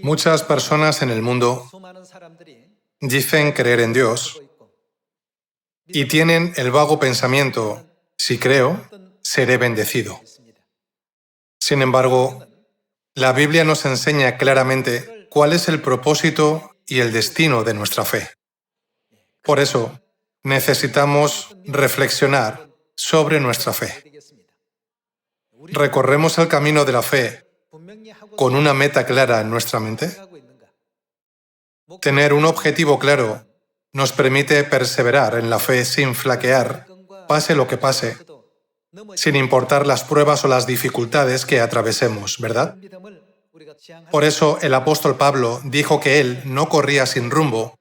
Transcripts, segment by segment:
Muchas personas en el mundo dicen creer en Dios y tienen el vago pensamiento, si creo, seré bendecido. Sin embargo, la Biblia nos enseña claramente cuál es el propósito y el destino de nuestra fe. Por eso, necesitamos reflexionar sobre nuestra fe. ¿Recorremos el camino de la fe con una meta clara en nuestra mente? Tener un objetivo claro nos permite perseverar en la fe sin flaquear, pase lo que pase, sin importar las pruebas o las dificultades que atravesemos, ¿verdad? Por eso el apóstol Pablo dijo que él no corría sin rumbo,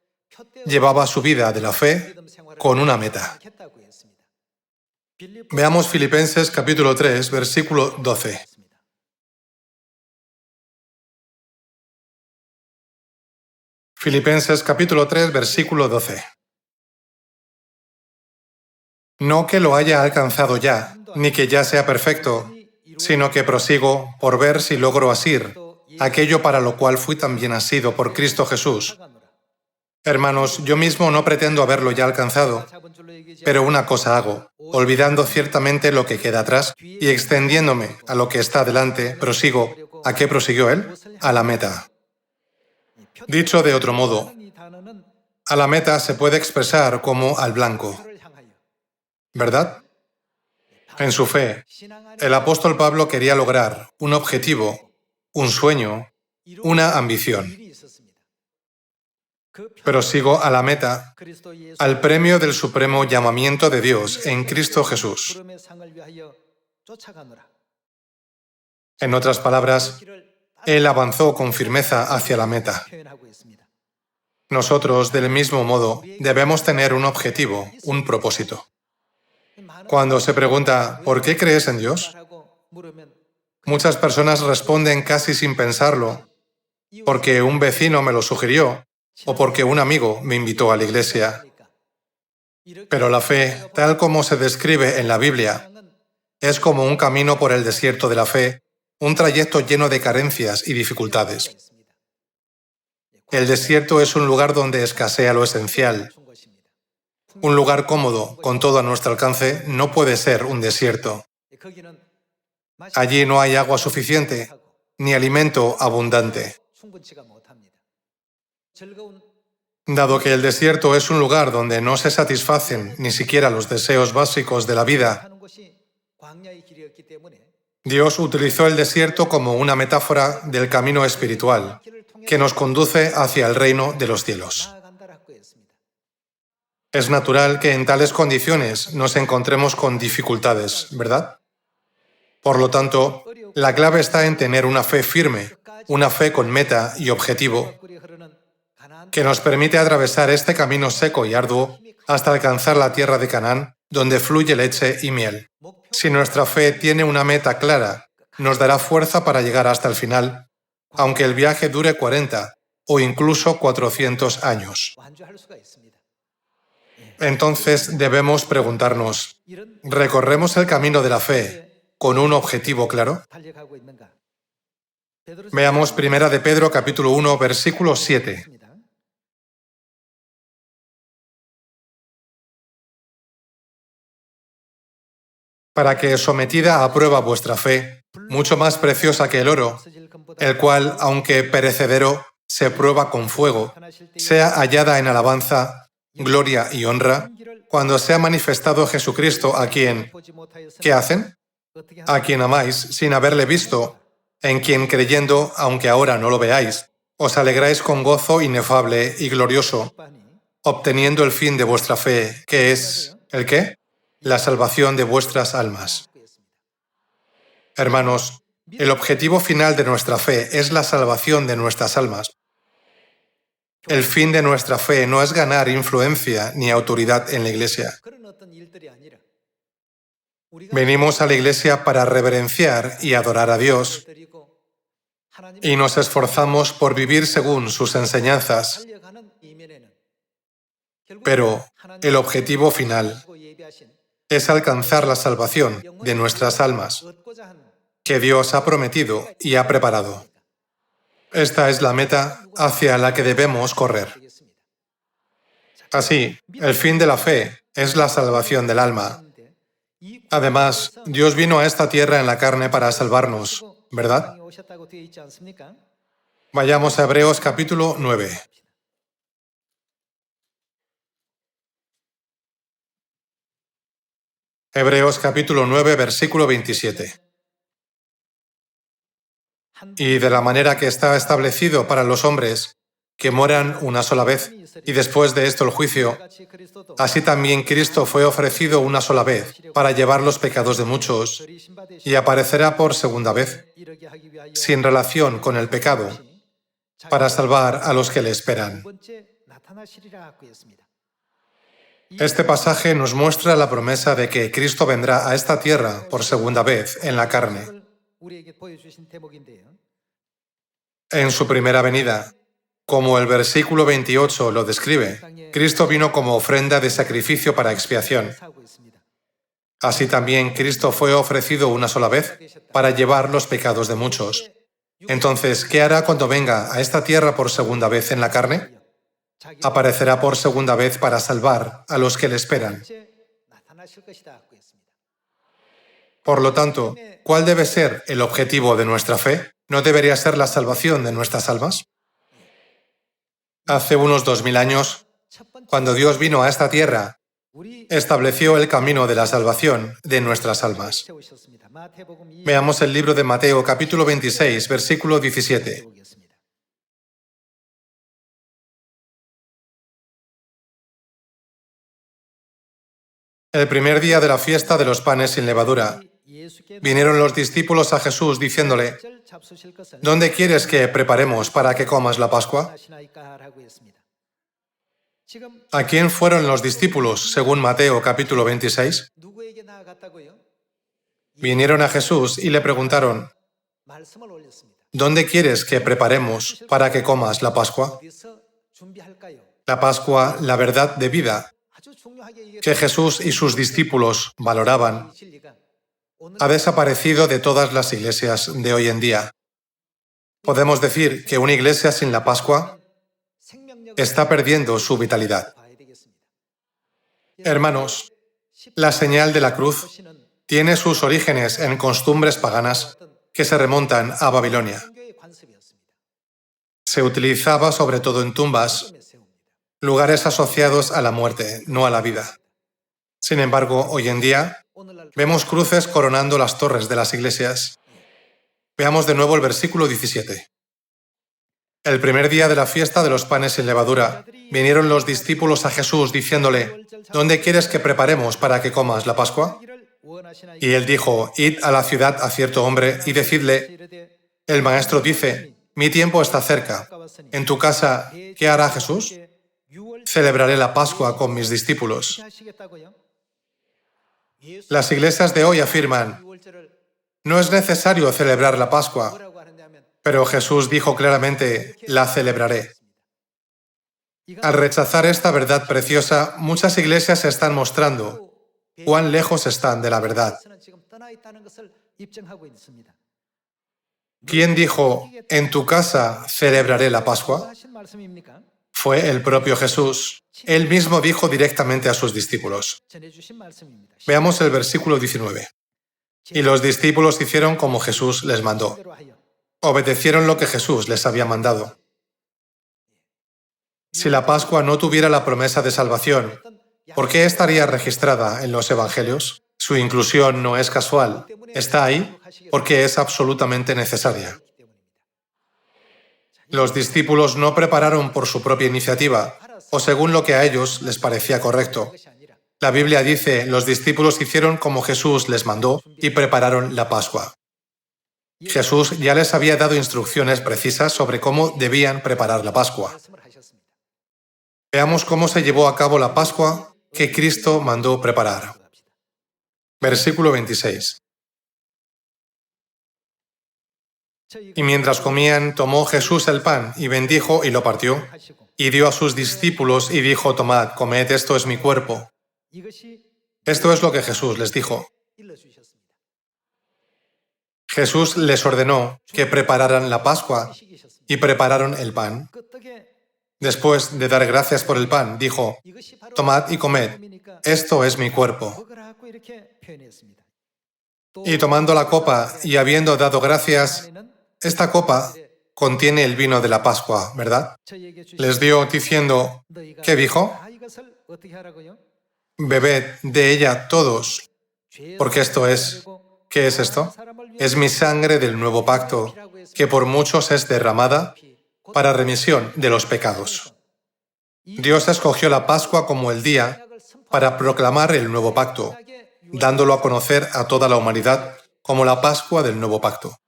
llevaba su vida de la fe con una meta. Veamos Filipenses capítulo 3, versículo 12. Filipenses capítulo 3, versículo 12. No que lo haya alcanzado ya, ni que ya sea perfecto, sino que prosigo por ver si logro asir aquello para lo cual fui también asido por Cristo Jesús. Hermanos, yo mismo no pretendo haberlo ya alcanzado, pero una cosa hago, olvidando ciertamente lo que queda atrás y extendiéndome a lo que está delante, prosigo. ¿A qué prosiguió él? A la meta. Dicho de otro modo, a la meta se puede expresar como al blanco, ¿verdad? En su fe, el apóstol Pablo quería lograr un objetivo, un sueño, una ambición. Prosigo a la meta, al premio del supremo llamamiento de Dios en Cristo Jesús. En otras palabras, él avanzó con firmeza hacia la meta. Nosotros, del mismo modo, debemos tener un objetivo, un propósito. Cuando se pregunta, ¿por qué crees en Dios? Muchas personas responden casi sin pensarlo, porque un vecino me lo sugirió o porque un amigo me invitó a la iglesia. Pero la fe, tal como se describe en la Biblia, es como un camino por el desierto de la fe, un trayecto lleno de carencias y dificultades. El desierto es un lugar donde escasea lo esencial. Un lugar cómodo, con todo a nuestro alcance, no puede ser un desierto. Allí no hay agua suficiente, ni alimento abundante. Dado que el desierto es un lugar donde no se satisfacen ni siquiera los deseos básicos de la vida, Dios utilizó el desierto como una metáfora del camino espiritual que nos conduce hacia el reino de los cielos. Es natural que en tales condiciones nos encontremos con dificultades, ¿verdad? Por lo tanto, la clave está en tener una fe firme, una fe con meta y objetivo, que nos permite atravesar este camino seco y arduo hasta alcanzar la tierra de Canaán, donde fluye leche y miel. Si nuestra fe tiene una meta clara, nos dará fuerza para llegar hasta el final, aunque el viaje dure 40 o incluso 400 años. Entonces debemos preguntarnos, ¿recorremos el camino de la fe con un objetivo claro? Veamos 1 de Pedro capítulo 1, versículo 7. Para que, sometida a prueba vuestra fe, mucho más preciosa que el oro, el cual, aunque perecedero, se prueba con fuego, sea hallada en alabanza, gloria y honra, cuando sea manifestado Jesucristo, a quien, ¿qué hacen? A quien amáis sin haberle visto, en quien creyendo, aunque ahora no lo veáis, os alegráis con gozo inefable y glorioso, obteniendo el fin de vuestra fe, que es, ¿el qué? La salvación de vuestras almas. Hermanos, el objetivo final de nuestra fe es la salvación de nuestras almas. El fin de nuestra fe no es ganar influencia ni autoridad en la iglesia. Venimos a la iglesia para reverenciar y adorar a Dios y nos esforzamos por vivir según sus enseñanzas. Pero el objetivo final es alcanzar la salvación de nuestras almas que Dios ha prometido y ha preparado. Esta es la meta hacia la que debemos correr. Así, el fin de la fe es la salvación del alma. Además, Dios vino a esta tierra en la carne para salvarnos, ¿verdad? Vayamos a Hebreos capítulo 9. Hebreos capítulo 9, versículo 27. Y de la manera que está establecido para los hombres, que mueran una sola vez, y después de esto el juicio, así también Cristo fue ofrecido una sola vez para llevar los pecados de muchos, y aparecerá por segunda vez, sin relación con el pecado, para salvar a los que le esperan. Este pasaje nos muestra la promesa de que Cristo vendrá a esta tierra por segunda vez en la carne. En su primera venida, como el versículo 28 lo describe, Cristo vino como ofrenda de sacrificio para expiación. Así también Cristo fue ofrecido una sola vez para llevar los pecados de muchos. Entonces, ¿qué hará cuando venga a esta tierra por segunda vez en la carne? Aparecerá por segunda vez para salvar a los que le esperan. Por lo tanto, ¿cuál debe ser el objetivo de nuestra fe? ¿No debería ser la salvación de nuestras almas? Hace unos 2000 años, cuando Dios vino a esta tierra, estableció el camino de la salvación de nuestras almas. Veamos el libro de Mateo, capítulo 26, versículo 17. El primer día de la fiesta de los panes sin levadura, vinieron los discípulos a Jesús diciéndole, ¿dónde quieres que preparemos para que comas la Pascua? ¿A quién fueron los discípulos, según Mateo capítulo 26? Vinieron a Jesús y le preguntaron, ¿dónde quieres que preparemos para que comas la Pascua? La Pascua, la verdad de vida, que Jesús y sus discípulos valoraban, ha desaparecido de todas las iglesias de hoy en día. Podemos decir que una iglesia sin la Pascua está perdiendo su vitalidad. Hermanos, la señal de la cruz tiene sus orígenes en costumbres paganas que se remontan a Babilonia. Se utilizaba sobre todo en tumbas, lugares asociados a la muerte, no a la vida. Sin embargo, hoy en día, vemos cruces coronando las torres de las iglesias. Veamos de nuevo el versículo 17. El primer día de la fiesta de los panes sin levadura, vinieron los discípulos a Jesús diciéndole, ¿dónde quieres que preparemos para que comas la Pascua? Y él dijo, id a la ciudad a cierto hombre y decidle, el maestro dice, mi tiempo está cerca. En tu casa, ¿qué hará Jesús? Celebraré la Pascua con mis discípulos. Las iglesias de hoy afirman, no es necesario celebrar la Pascua, pero Jesús dijo claramente, la celebraré. Al rechazar esta verdad preciosa, muchas iglesias se están mostrando cuán lejos están de la verdad. ¿Quién dijo, en tu casa celebraré la Pascua? Fue el propio Jesús. Él mismo dijo directamente a sus discípulos. Veamos el versículo 19. Y los discípulos hicieron como Jesús les mandó. Obedecieron lo que Jesús les había mandado. Si la Pascua no tuviera la promesa de salvación, ¿por qué estaría registrada en los Evangelios? Su inclusión no es casual. Está ahí porque es absolutamente necesaria. Los discípulos no prepararon por su propia iniciativa o según lo que a ellos les parecía correcto. La Biblia dice, los discípulos hicieron como Jesús les mandó y prepararon la Pascua. Jesús ya les había dado instrucciones precisas sobre cómo debían preparar la Pascua. Veamos cómo se llevó a cabo la Pascua que Cristo mandó preparar. Versículo 26. Y mientras comían, tomó Jesús el pan y bendijo y lo partió, y dio a sus discípulos y dijo, tomad, comed, esto es mi cuerpo. Esto es lo que Jesús les dijo. Jesús les ordenó que prepararan la Pascua y prepararon el pan. Después de dar gracias por el pan, dijo: «Tomad y comed, esto es mi cuerpo». Y tomando la copa y habiendo dado gracias, esta copa contiene el vino de la Pascua, ¿verdad? Les dio diciendo, ¿qué dijo? «Bebed de ella todos, porque esto es». ¿Qué es esto? Es mi sangre del nuevo pacto, que por muchos es derramada para remisión de los pecados. Dios escogió la Pascua como el día para proclamar el nuevo pacto, dándolo a conocer a toda la humanidad como la Pascua del nuevo pacto.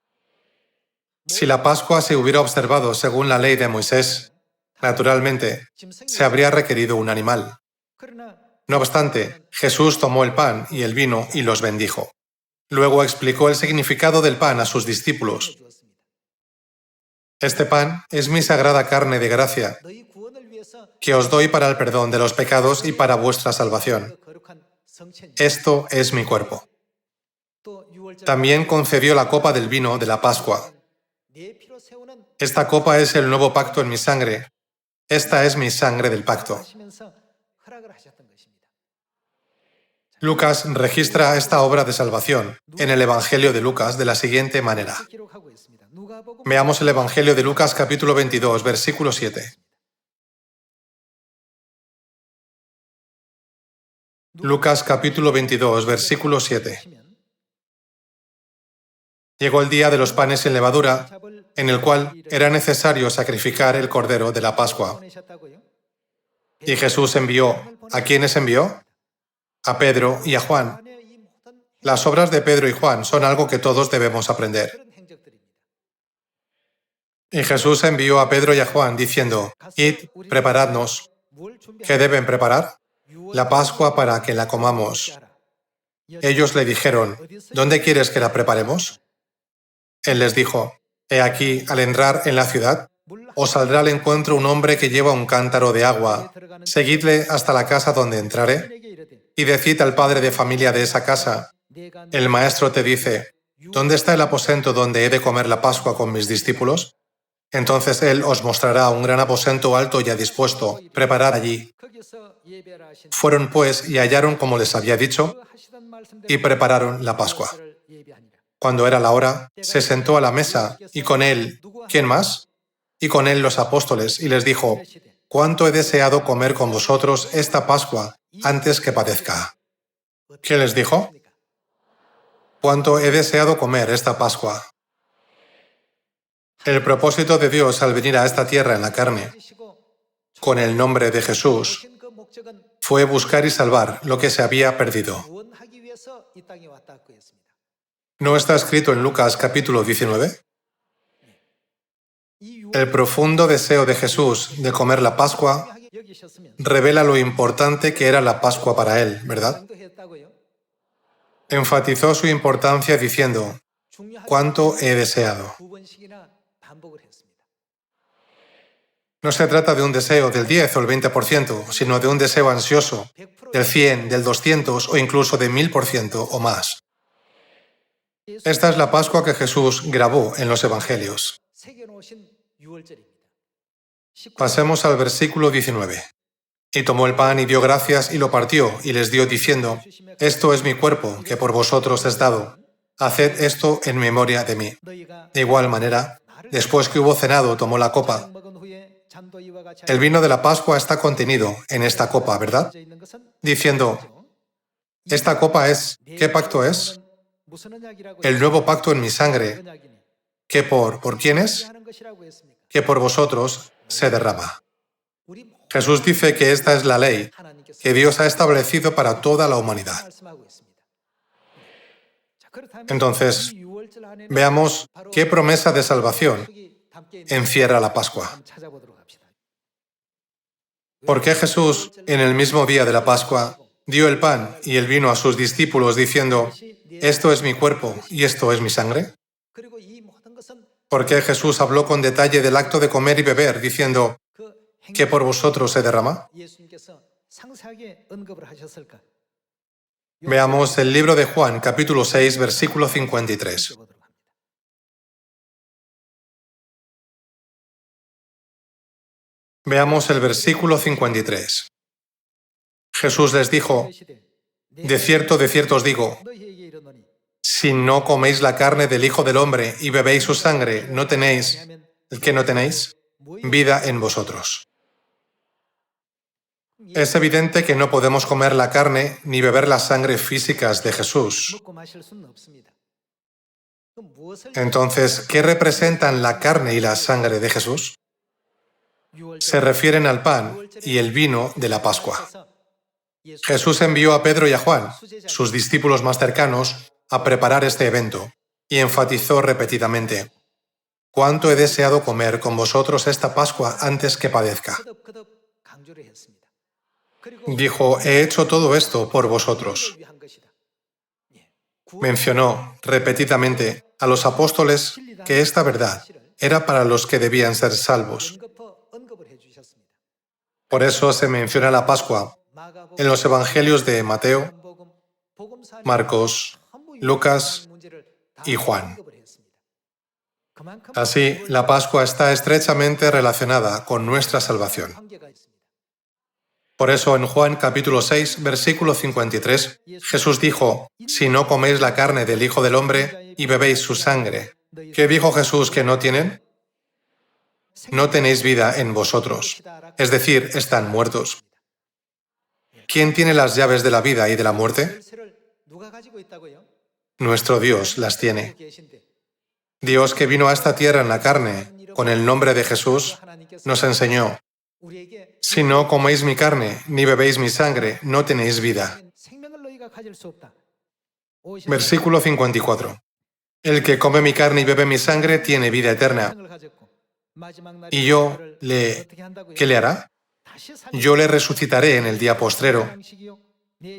Si la Pascua se hubiera observado según la ley de Moisés, naturalmente se habría requerido un animal. No obstante, Jesús tomó el pan y el vino y los bendijo. Luego explicó el significado del pan a sus discípulos. «Este pan es mi sagrada carne de gracia, que os doy para el perdón de los pecados y para vuestra salvación. Esto es mi cuerpo». También concedió la copa del vino de la Pascua. «Esta copa es el nuevo pacto en mi sangre. Esta es mi sangre del pacto». Lucas registra esta obra de salvación en el Evangelio de Lucas de la siguiente manera. Veamos el Evangelio de Lucas capítulo 22, versículo 7. Lucas capítulo 22, versículo 7. Llegó el día de los panes sin levadura, en el cual era necesario sacrificar el cordero de la Pascua. Y Jesús envió. ¿A quiénes envió? A Pedro y a Juan. Las obras de Pedro y Juan son algo que todos debemos aprender. Y Jesús envió a Pedro y a Juan diciendo: «Id, preparadnos». ¿Qué deben preparar? La Pascua para que la comamos. Ellos le dijeron: «¿Dónde quieres que la preparemos?» Él les dijo: «He aquí, al entrar en la ciudad, os saldrá al encuentro un hombre que lleva un cántaro de agua. Seguidle hasta la casa donde entrare, y decid al padre de familia de esa casa: el maestro te dice, ¿dónde está el aposento donde he de comer la Pascua con mis discípulos? Entonces él os mostrará un gran aposento alto ya dispuesto. Preparad allí». Fueron pues y hallaron como les había dicho, y prepararon la Pascua. Cuando era la hora, se sentó a la mesa, y con él, ¿quién más? Y con él los apóstoles, y les dijo: «Cuánto he deseado comer con vosotros esta Pascua antes que padezca». ¿Qué les dijo? «Cuánto he deseado comer esta Pascua». El propósito de Dios al venir a esta tierra en la carne, con el nombre de Jesús, fue buscar y salvar lo que se había perdido. ¿No está escrito en Lucas capítulo 19? El profundo deseo de Jesús de comer la Pascua revela lo importante que era la Pascua para él, ¿verdad? Enfatizó su importancia diciendo: «Cuánto he deseado». No se trata de un deseo del 10 o el 20%, sino de un deseo ansioso, del 100, del 200 o incluso de 1000% o más. Esta es la Pascua que Jesús grabó en los Evangelios. Pasemos al versículo 19. «Y tomó el pan y dio gracias y lo partió y les dio diciendo: esto es mi cuerpo que por vosotros es dado. Haced esto en memoria de mí». De igual manera, después que hubo cenado, tomó la copa. El vino de la Pascua está contenido en esta copa, ¿verdad? Diciendo: esta copa es, ¿qué pacto es? El nuevo pacto en mi sangre, que ¿por quién es? Que por vosotros se derrama. Jesús dice que esta es la ley que Dios ha establecido para toda la humanidad. Entonces, veamos qué promesa de salvación encierra la Pascua. ¿Por qué Jesús, en el mismo día de la Pascua, dio el pan y el vino a sus discípulos diciendo: esto es mi cuerpo y esto es mi sangre? ¿Por qué Jesús habló con detalle del acto de comer y beber diciendo que por vosotros se derrama? Veamos el libro de Juan, capítulo 6, versículo 53. Veamos el versículo 53. Jesús les dijo, de cierto os digo, si no coméis la carne del Hijo del Hombre y bebéis su sangre, no tenéis, ¿qué no tenéis? Vida en vosotros. Es evidente que no podemos comer la carne ni beber la sangre físicas de Jesús. Entonces, ¿qué representan la carne y la sangre de Jesús? Se refieren al pan y el vino de la Pascua. Jesús envió a Pedro y a Juan, sus discípulos más cercanos, a preparar este evento, y enfatizó repetidamente, «¿Cuánto he deseado comer con vosotros esta Pascua antes que padezca?» Dijo, «He hecho todo esto por vosotros». Mencionó repetidamente a los apóstoles que esta verdad era para los que debían ser salvos. Por eso se menciona la Pascua en los evangelios de Mateo, Marcos, Lucas y Juan. Así, la Pascua está estrechamente relacionada con nuestra salvación. Por eso en Juan capítulo 6, versículo 53, Jesús dijo, «Si no coméis la carne del Hijo del Hombre y bebéis su sangre». ¿Qué dijo Jesús que no tienen? No tenéis vida en vosotros, es decir, están muertos. ¿Quién tiene las llaves de la vida y de la muerte? Nuestro Dios las tiene. Dios, que vino a esta tierra en la carne, con el nombre de Jesús, nos enseñó, «Si no coméis mi carne ni bebéis mi sangre, no tenéis vida». Versículo 54. «El que come mi carne y bebe mi sangre tiene vida eterna. Y yo ¿qué le hará? Yo le resucitaré en el día postrero,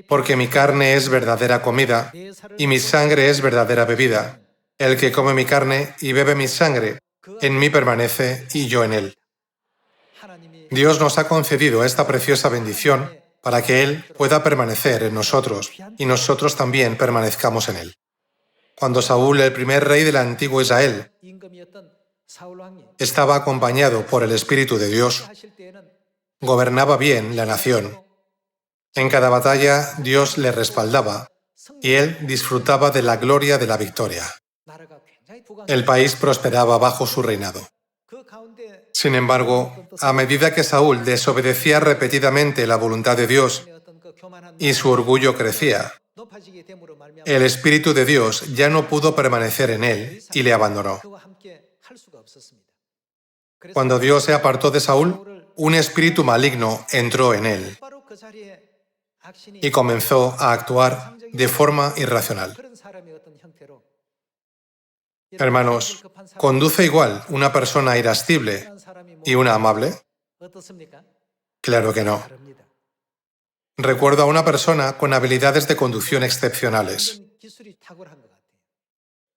porque mi carne es verdadera comida y mi sangre es verdadera bebida. El que come mi carne y bebe mi sangre, en mí permanece y yo en él». Dios nos ha concedido esta preciosa bendición para que Él pueda permanecer en nosotros y nosotros también permanezcamos en Él. Cuando Saúl, el primer rey del antiguo Israel, estaba acompañado por el Espíritu de Dios, gobernaba bien la nación. En cada batalla Dios le respaldaba y él disfrutaba de la gloria de la victoria. El país prosperaba bajo su reinado. Sin embargo, a medida que Saúl desobedecía repetidamente la voluntad de Dios y su orgullo crecía, el Espíritu de Dios ya no pudo permanecer en él y le abandonó. Cuando Dios se apartó de Saúl, un espíritu maligno entró en él y comenzó a actuar de forma irracional. Hermanos, ¿conduce igual una persona irascible y una amable? Claro que no. Recuerdo a una persona con habilidades de conducción excepcionales.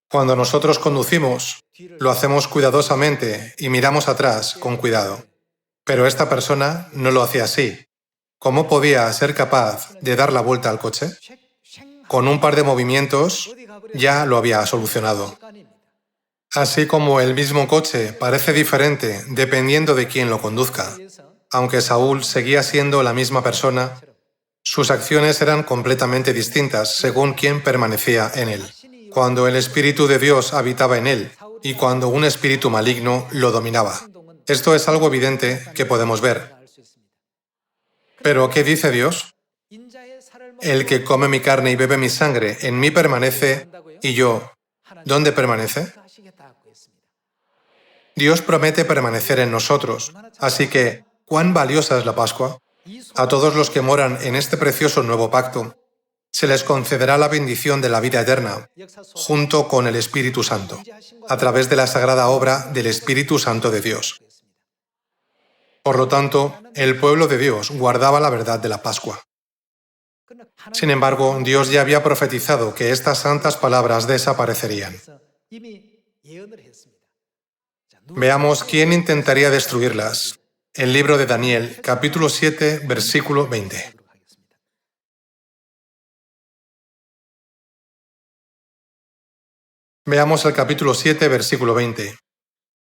Cuando nosotros conducimos, lo hacemos cuidadosamente y miramos atrás con cuidado. Pero esta persona no lo hacía así. ¿Cómo podía ser capaz de dar la vuelta al coche? Con un par de movimientos ya lo había solucionado. Así como el mismo coche parece diferente dependiendo de quién lo conduzca, aunque Saúl seguía siendo la misma persona, sus acciones eran completamente distintas según quién permanecía en él. Cuando el Espíritu de Dios habitaba en él y cuando un espíritu maligno lo dominaba. Esto es algo evidente que podemos ver. ¿Pero qué dice Dios? El que come mi carne y bebe mi sangre, en mí permanece y yo, ¿dónde permanece? Dios promete permanecer en nosotros, así que, ¿cuán valiosa es la Pascua? A todos los que moran en este precioso nuevo pacto, se les concederá la bendición de la vida eterna, junto con el Espíritu Santo, a través de la sagrada obra del Espíritu Santo de Dios. Por lo tanto, el pueblo de Dios guardaba la verdad de la Pascua. Sin embargo, Dios ya había profetizado que estas santas palabras desaparecerían. Veamos quién intentaría destruirlas. El libro de Daniel, capítulo 7, versículo 20. Veamos el capítulo 7, versículo 20.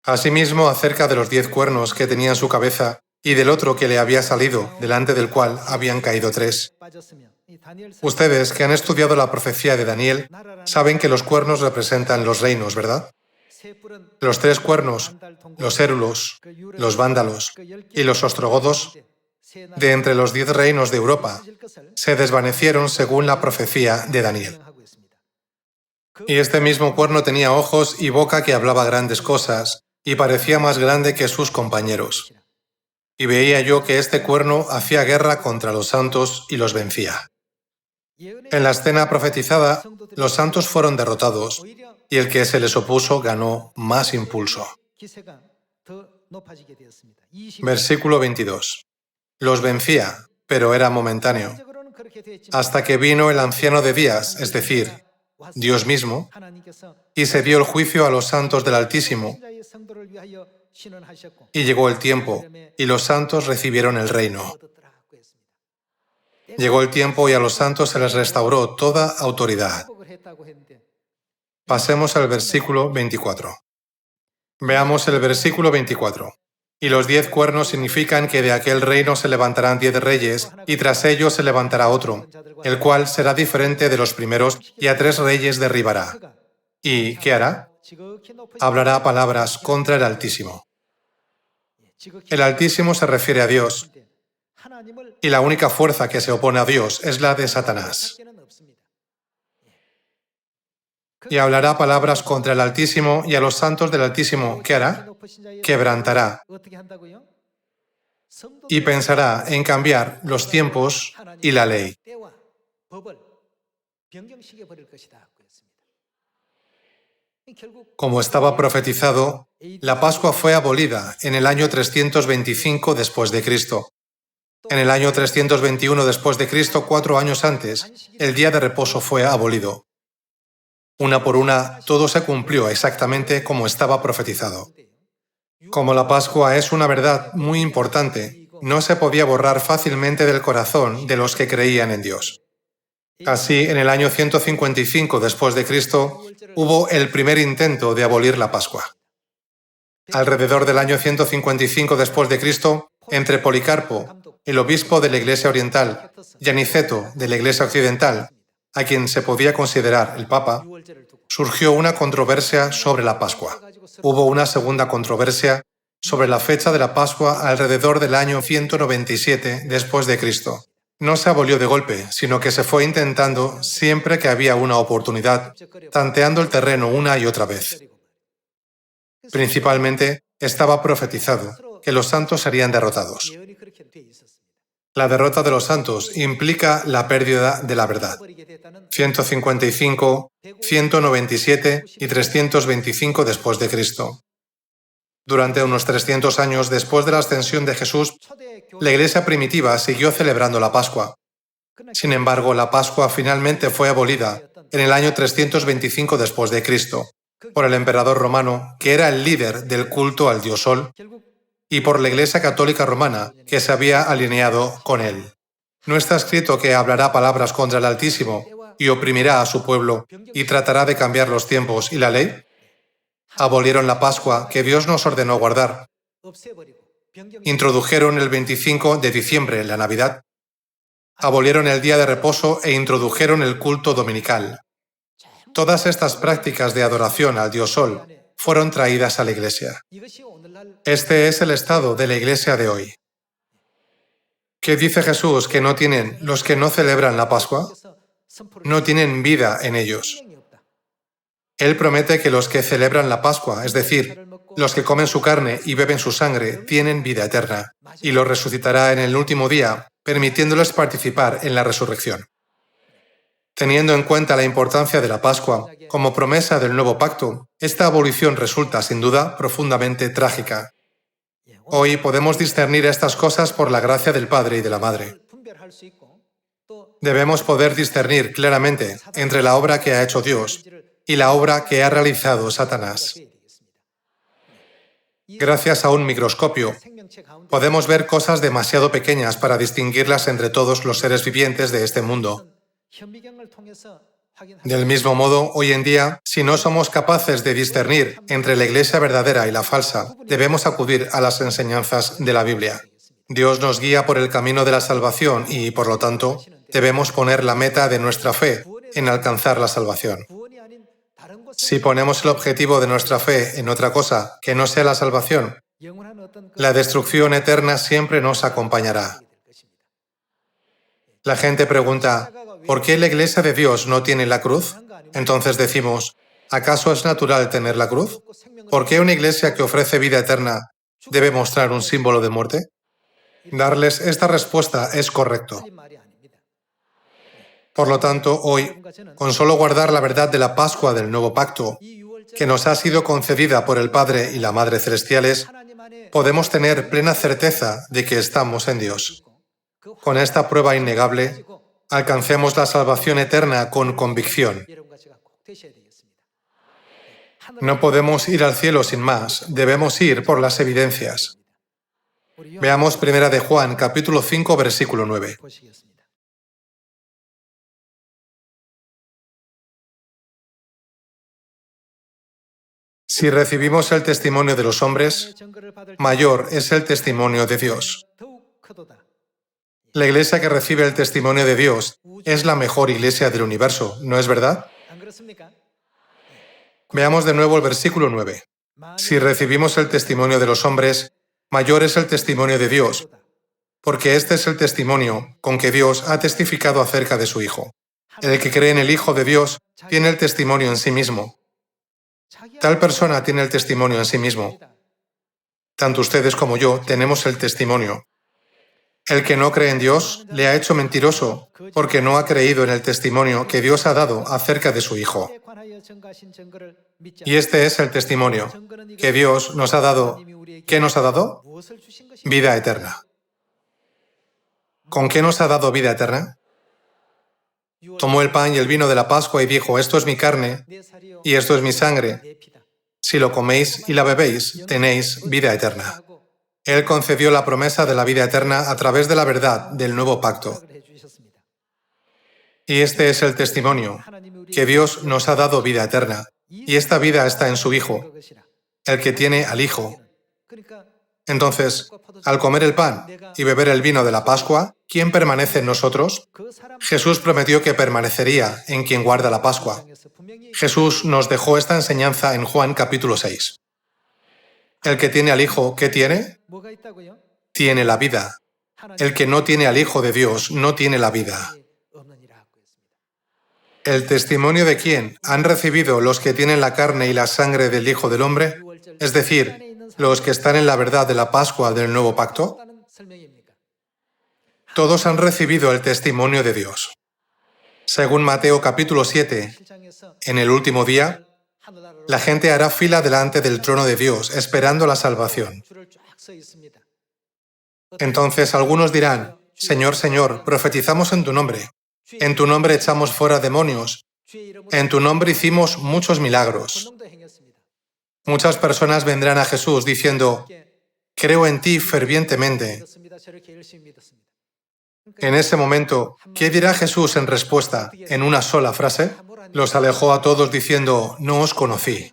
Asimismo, acerca de los 10 cuernos que tenía en su cabeza, y del otro que le había salido, delante del cual habían caído 3. Ustedes que han estudiado la profecía de Daniel saben que los cuernos representan los reinos, ¿verdad? Los 3 cuernos, los érulos, los vándalos y los ostrogodos, de entre los 10 reinos de Europa, se desvanecieron según la profecía de Daniel. Y este mismo cuerno tenía ojos y boca que hablaba grandes cosas, y parecía más grande que sus compañeros. Y veía yo que este cuerno hacía guerra contra los santos y los vencía. En la escena profetizada, los santos fueron derrotados, y el que se les opuso ganó más impulso. Versículo 22. Los vencía, pero era momentáneo, hasta que vino el anciano de días, es decir, Dios mismo, y se dio el juicio a los santos del Altísimo, y llegó el tiempo, y los santos recibieron el reino. Llegó el tiempo y a los santos se les restauró toda autoridad. Pasemos al versículo 24. Veamos el versículo 24. Y los 10 cuernos significan que de aquel reino se levantarán 10 reyes, y tras ellos se levantará otro, el cual será diferente de los primeros, y a 3 reyes derribará. ¿Y qué hará? Hablará palabras contra el Altísimo. El Altísimo se refiere a Dios, y la única fuerza que se opone a Dios es la de Satanás. Y hablará palabras contra el Altísimo y a los santos del Altísimo. ¿Qué hará? Quebrantará. Y pensará en cambiar los tiempos y la ley. Como estaba profetizado, la Pascua fue abolida en el año 325 después de Cristo. En el año 321 después de Cristo, 4 años antes, el día de reposo fue abolido. Una por una, todo se cumplió exactamente como estaba profetizado. Como la Pascua es una verdad muy importante, no se podía borrar fácilmente del corazón de los que creían en Dios. Así, en el año 155 después de Cristo, hubo el primer intento de abolir la Pascua. Alrededor del año 155 después de Cristo, entre Policarpo, el obispo de la Iglesia Oriental, y Aniceto, de la Iglesia Occidental, a quien se podía considerar el Papa, surgió una controversia sobre la Pascua. Hubo una segunda controversia sobre la fecha de la Pascua alrededor del año 197 después de Cristo. No se abolió de golpe, sino que se fue intentando siempre que había una oportunidad, tanteando el terreno una y otra vez. Principalmente, estaba profetizado que los santos serían derrotados. La derrota de los santos implica la pérdida de la verdad. 155, 197 y 325 después de Cristo. Durante unos 300 años después de la ascensión de Jesús, la Iglesia primitiva siguió celebrando la Pascua. Sin embargo, la Pascua finalmente fue abolida en el año 325 después de Cristo por el emperador romano, que era el líder del culto al dios Sol, y por la Iglesia Católica Romana, que se había alineado con él. ¿No está escrito que hablará palabras contra el Altísimo y oprimirá a su pueblo y tratará de cambiar los tiempos y la ley? Abolieron la Pascua que Dios nos ordenó guardar. Introdujeron el 25 de diciembre, la Navidad. Abolieron el día de reposo e introdujeron el culto dominical. Todas estas prácticas de adoración al dios Sol fueron traídas a la Iglesia. Este es el estado de la Iglesia de hoy. ¿Qué dice Jesús que no tienen los que no celebran la Pascua? No tienen vida en ellos. Él promete que los que celebran la Pascua, es decir, los que comen su carne y beben su sangre, tienen vida eterna, y los resucitará en el último día, permitiéndoles participar en la resurrección. Teniendo en cuenta la importancia de la Pascua como promesa del nuevo pacto, esta abolición resulta, sin duda, profundamente trágica. Hoy podemos discernir estas cosas por la gracia del Padre y de la Madre. Debemos poder discernir claramente entre la obra que ha hecho Dios y la obra que ha realizado Satanás. Gracias a un microscopio, podemos ver cosas demasiado pequeñas para distinguirlas entre todos los seres vivientes de este mundo. Del mismo modo, hoy en día, si no somos capaces de discernir entre la Iglesia verdadera y la falsa, debemos acudir a las enseñanzas de la Biblia. Dios nos guía por el camino de la salvación y, por lo tanto, debemos poner la meta de nuestra fe en alcanzar la salvación. Si ponemos el objetivo de nuestra fe en otra cosa que no sea la salvación, la destrucción eterna siempre nos acompañará. La gente pregunta, ¿por qué la Iglesia de Dios no tiene la cruz? Entonces decimos, ¿acaso es natural tener la cruz? ¿Por qué una iglesia que ofrece vida eterna debe mostrar un símbolo de muerte? Darles esta respuesta es correcto. Por lo tanto, hoy, con solo guardar la verdad de la Pascua del Nuevo Pacto, que nos ha sido concedida por el Padre y la Madre Celestiales, podemos tener plena certeza de que estamos en Dios. Con esta prueba innegable, alcancemos la salvación eterna con convicción. No podemos ir al cielo sin más, debemos ir por las evidencias. Veamos 1 de Juan, capítulo 5, versículo 9. Si recibimos el testimonio de los hombres, mayor es el testimonio de Dios. La iglesia que recibe el testimonio de Dios es la mejor iglesia del universo, ¿no es verdad? Veamos de nuevo el versículo 9. Si recibimos el testimonio de los hombres, mayor es el testimonio de Dios, porque este es el testimonio con que Dios ha testificado acerca de su Hijo. El que cree en el Hijo de Dios tiene el testimonio en sí mismo. Tal persona tiene el testimonio en sí mismo. Tanto ustedes como yo tenemos el testimonio. El que no cree en Dios le ha hecho mentiroso, porque no ha creído en el testimonio que Dios ha dado acerca de su Hijo. Y este es el testimonio, que Dios nos ha dado. ¿Qué nos ha dado? Vida eterna. ¿Con qué nos ha dado vida eterna? Tomó el pan y el vino de la Pascua y dijo, esto es mi carne y esto es mi sangre. Si lo coméis y la bebéis, tenéis vida eterna. Él concedió la promesa de la vida eterna a través de la verdad del nuevo pacto. Y este es el testimonio, que Dios nos ha dado vida eterna, y esta vida está en su Hijo, el que tiene al Hijo. Entonces, al comer el pan y beber el vino de la Pascua, ¿quién permanece en nosotros? Jesús prometió que permanecería en quien guarda la Pascua. Jesús nos dejó esta enseñanza en Juan capítulo 6. El que tiene al Hijo, ¿qué tiene? Tiene la vida. El que no tiene al Hijo de Dios no tiene la vida. ¿El testimonio de quién han recibido los que tienen la carne y la sangre del Hijo del Hombre? Es decir, los que están en la verdad de la Pascua del Nuevo Pacto. Todos han recibido el testimonio de Dios. Según Mateo capítulo 7, en el último día, la gente hará fila delante del trono de Dios, esperando la salvación. Entonces algunos dirán, Señor, Señor, profetizamos en tu nombre. En tu nombre echamos fuera demonios. En tu nombre hicimos muchos milagros. Muchas personas vendrán a Jesús diciendo, creo en ti fervientemente. En ese momento, ¿qué dirá Jesús en respuesta? ¿En una sola frase? Los alejó a todos diciendo, no os conocí.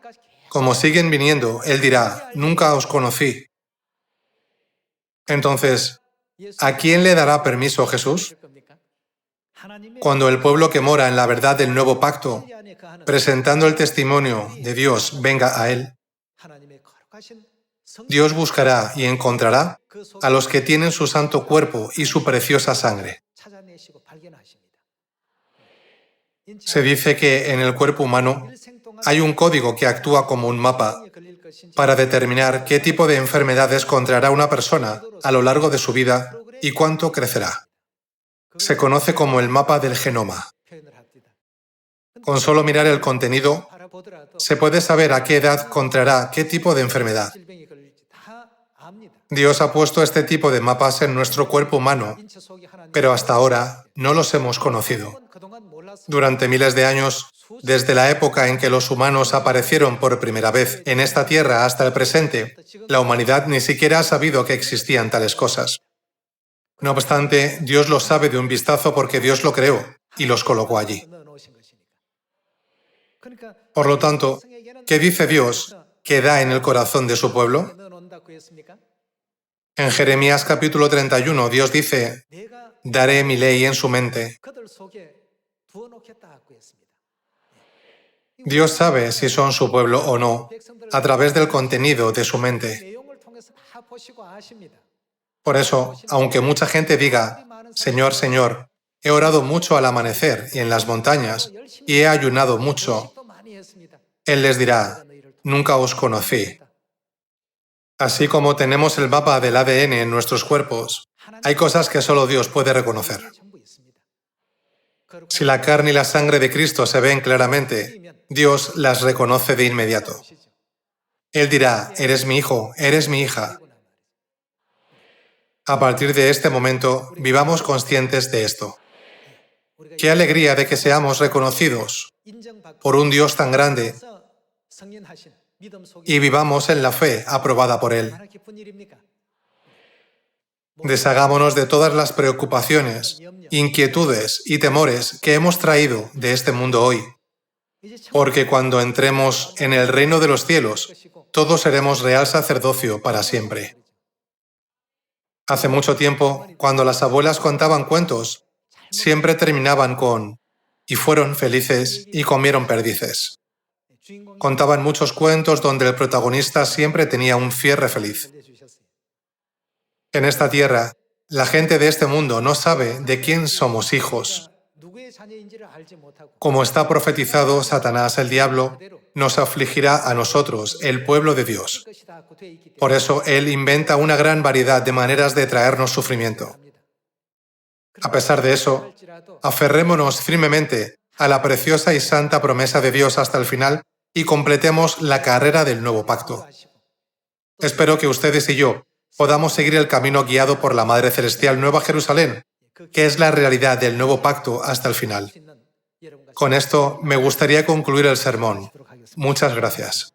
Como siguen viniendo, Él dirá, nunca os conocí. Entonces, ¿a quién le dará permiso Jesús? Cuando el pueblo que mora en la verdad del nuevo pacto, presentando el testimonio de Dios, venga a Él, Dios buscará y encontrará a los que tienen su santo cuerpo y su preciosa sangre. Se dice que en el cuerpo humano hay un código que actúa como un mapa para determinar qué tipo de enfermedades contraerá una persona a lo largo de su vida y cuánto crecerá. Se conoce como el mapa del genoma. Con solo mirar el contenido, se puede saber a qué edad contraerá qué tipo de enfermedad. Dios ha puesto este tipo de mapas en nuestro cuerpo humano, pero hasta ahora no los hemos conocido. Durante miles de años, desde la época en que los humanos aparecieron por primera vez en esta tierra hasta el presente, la humanidad ni siquiera ha sabido que existían tales cosas. No obstante, Dios lo sabe de un vistazo porque Dios lo creó y los colocó allí. Por lo tanto, ¿qué dice Dios que da en el corazón de su pueblo? En Jeremías capítulo 31, Dios dice, daré mi ley en su mente. Dios sabe si son su pueblo o no, a través del contenido de su mente. Por eso, aunque mucha gente diga, Señor, Señor, he orado mucho al amanecer y en las montañas, y he ayunado mucho, Él les dirá, nunca os conocí. Así como tenemos el mapa del ADN en nuestros cuerpos, hay cosas que solo Dios puede reconocer. Si la carne y la sangre de Cristo se ven claramente, Dios las reconoce de inmediato. Él dirá, eres mi hijo, eres mi hija. A partir de este momento, vivamos conscientes de esto. Qué alegría de que seamos reconocidos por un Dios tan grande y vivamos en la fe aprobada por Él. Deshagámonos de todas las preocupaciones, inquietudes y temores que hemos traído de este mundo hoy, porque cuando entremos en el reino de los cielos, todos seremos real sacerdocio para siempre. Hace mucho tiempo, cuando las abuelas contaban cuentos, siempre terminaban con «y fueron felices y comieron perdices». Contaban muchos cuentos donde el protagonista siempre tenía un cierre feliz. En esta tierra, la gente de este mundo no sabe de quién somos hijos. Como está profetizado, Satanás, el diablo, nos afligirá a nosotros, el pueblo de Dios. Por eso Él inventa una gran variedad de maneras de traernos sufrimiento. A pesar de eso, aferrémonos firmemente a la preciosa y santa promesa de Dios hasta el final y completemos la carrera del nuevo pacto. Espero que ustedes y yo podamos seguir el camino guiado por la Madre Celestial Nueva Jerusalén, que es la realidad del nuevo pacto hasta el final. Con esto me gustaría concluir el sermón. Muchas gracias.